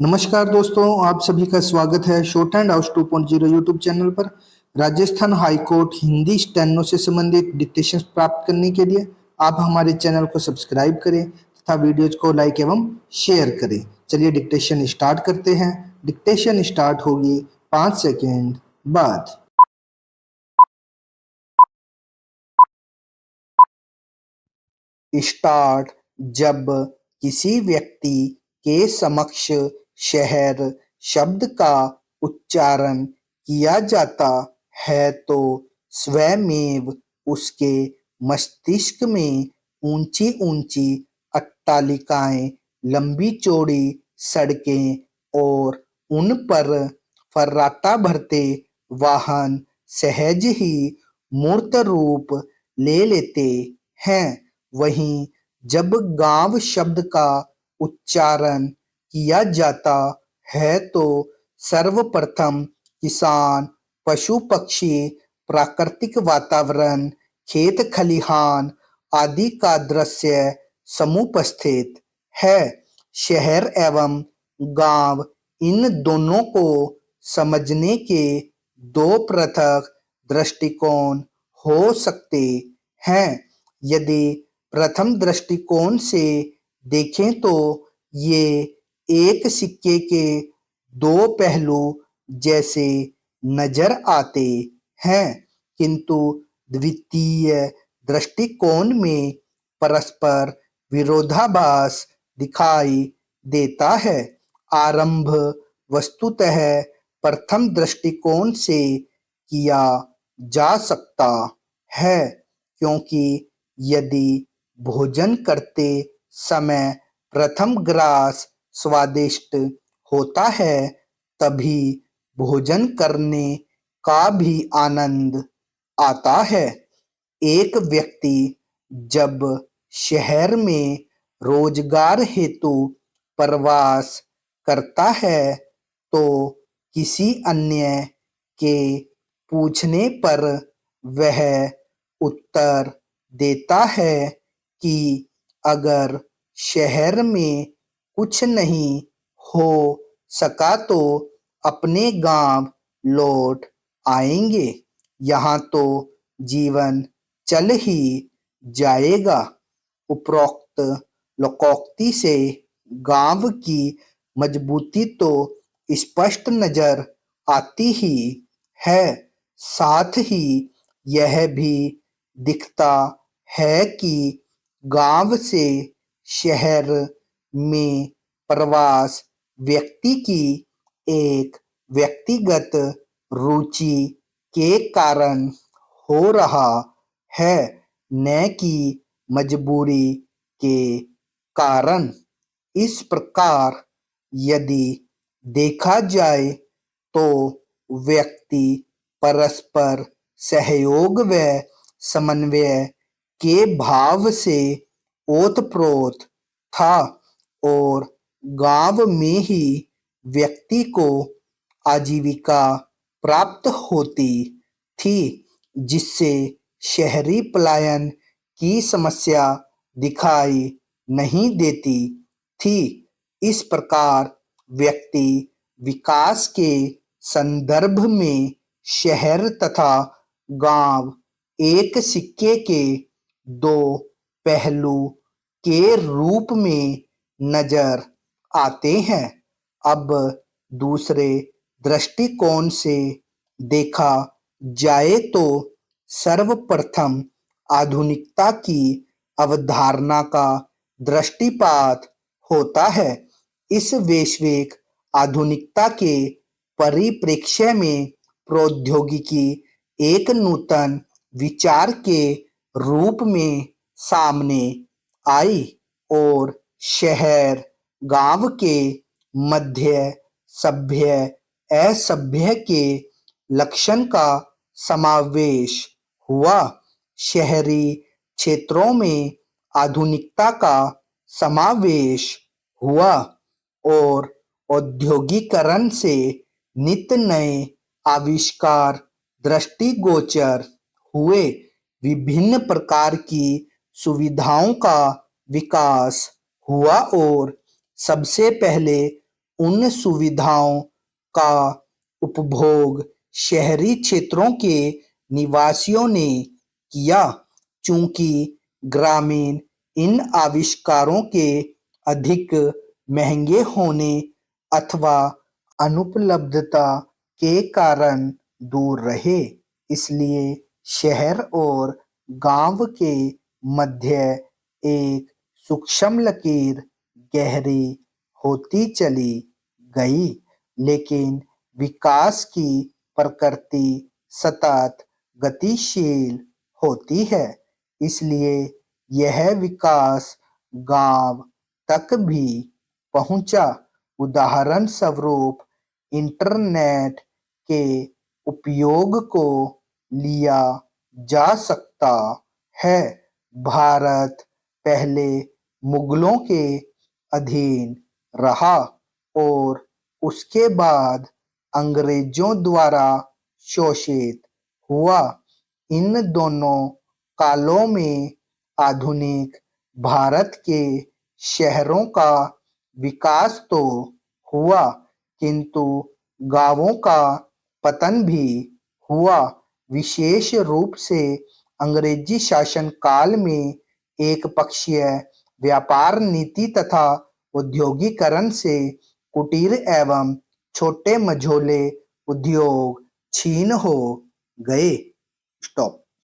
नमस्कार दोस्तों, आप सभी का स्वागत है short and out 2.0 YouTube channel पर। Rajasthan high court Hindi steno से संबंधित डिक्टेशन प्राप्त करने के लिए आप हमारे चैनल को सब्सक्राइब करें तथा वीडियोज को लाइक एवं शेयर करें। चलिए डिक्टेशन स्टार्ट करते हैं। डिक्टेशन स्टार्ट होगी 5 सेकेंड बाद। स्टार्ट। जब किसी व्यक्ति के समक्ष शहर शब्द का उच्चारण किया जाता है तो स्वयमेव उसके मस्तिष्क में ऊंची ऊंची अट्टालिकाएं, लंबी चौड़ी सड़कें और उन पर फर्राटा भरते वाहन सहज ही मूर्त रूप ले लेते हैं। वहीं जब गांव शब्द का उच्चारण किया जाता है तो सर्वप्रथम किसान, पशु पक्षी, प्राकृतिक वातावरण, खेत खलिहान आदि का दृश्य समुपस्थित है। शहर एवं गांव इन दोनों को समझने के दो पृथक दृष्टिकोण हो सकते हैं। यदि प्रथम दृष्टिकोण से देखें तो ये एक सिक्के के दो पहलू जैसे नजर आते हैं, किंतु द्वितीय दृष्टिकोण में परस्पर विरोधाभास दिखाई देता है। आरंभ वस्तुतः प्रथम दृष्टिकोण से किया जा सकता है, क्योंकि यदि भोजन करते समय प्रथम ग्रास स्वादिष्ट होता है तभी भोजन करने का भी आनंद आता है। एक व्यक्ति जब शहर में रोजगार हेतु प्रवास करता है तो किसी अन्य के पूछने पर वह उत्तर देता है कि अगर शहर में कुछ नहीं हो सका तो अपने गांव लौट आएंगे, यहाँ तो जीवन चल ही जाएगा। उपरोक्त लोकोक्ति से गांव की मजबूती तो स्पष्ट नजर आती ही है, साथ ही यह भी दिखता है कि गांव से शहर में प्रवास व्यक्ति की एक व्यक्तिगत रुचि के कारण हो रहा है, न कि मजबूरी के कारण। इस प्रकार यदि देखा जाए तो व्यक्ति परस्पर सहयोग व समन्वय के भाव से ओतप्रोत था और गांव में ही व्यक्ति को आजीविका प्राप्त होती थी, जिससे शहरी पलायन की समस्या दिखाई नहीं देती थी। इस प्रकार व्यक्ति विकास के संदर्भ में शहर तथा गांव एक सिक्के के दो पहलू के रूप में नजर आते हैं। अब दूसरे दृष्टिकोण से देखा जाए तो सर्वप्रथम आधुनिकता की अवधारणा का दृष्टिपात होता है। इस वैश्विक आधुनिकता के परिप्रेक्ष्य में प्रौद्योगिकी एक नूतन विचार के रूप में सामने आई और शहर गांव के मध्य सभ्य असभ्य के लक्षण का समावेश हुआ। शहरी क्षेत्रों में आधुनिकता का समावेश हुआ और औद्योगिकरण से नित्य नए आविष्कार दृष्टिगोचर हुए। विभिन्न प्रकार की सुविधाओं का विकास हुआ और सबसे पहले उन सुविधाओं का उपभोग शहरी क्षेत्रों के निवासियों ने किया, चूंकि ग्रामीण इन आविष्कारों के अधिक महंगे होने अथवा अनुपलब्धता के कारण दूर रहे। इसलिए शहर और गांव के मध्य एक सूक्ष्म लकीर गहरी होती चली गई। लेकिन विकास की प्रकृति सतत गतिशील होती है, इसलिए यह विकास गांव तक भी पहुंचा। उदाहरण स्वरूप इंटरनेट के उपयोग को लिया जा सकता है। भारत पहले मुगलों के अधीन रहा और उसके बाद अंग्रेजों द्वारा शोषित हुआ। इन दोनों कालों में आधुनिक भारत के शहरों का विकास तो हुआ, किंतु गांवों का पतन भी हुआ। विशेष रूप से अंग्रेजी शासन काल में एक पक्षीय व्यापार नीति तथा औद्योगिकरण से कुटीर एवं छोटे मझोले उद्योग क्षीण हो गए। स्टॉप।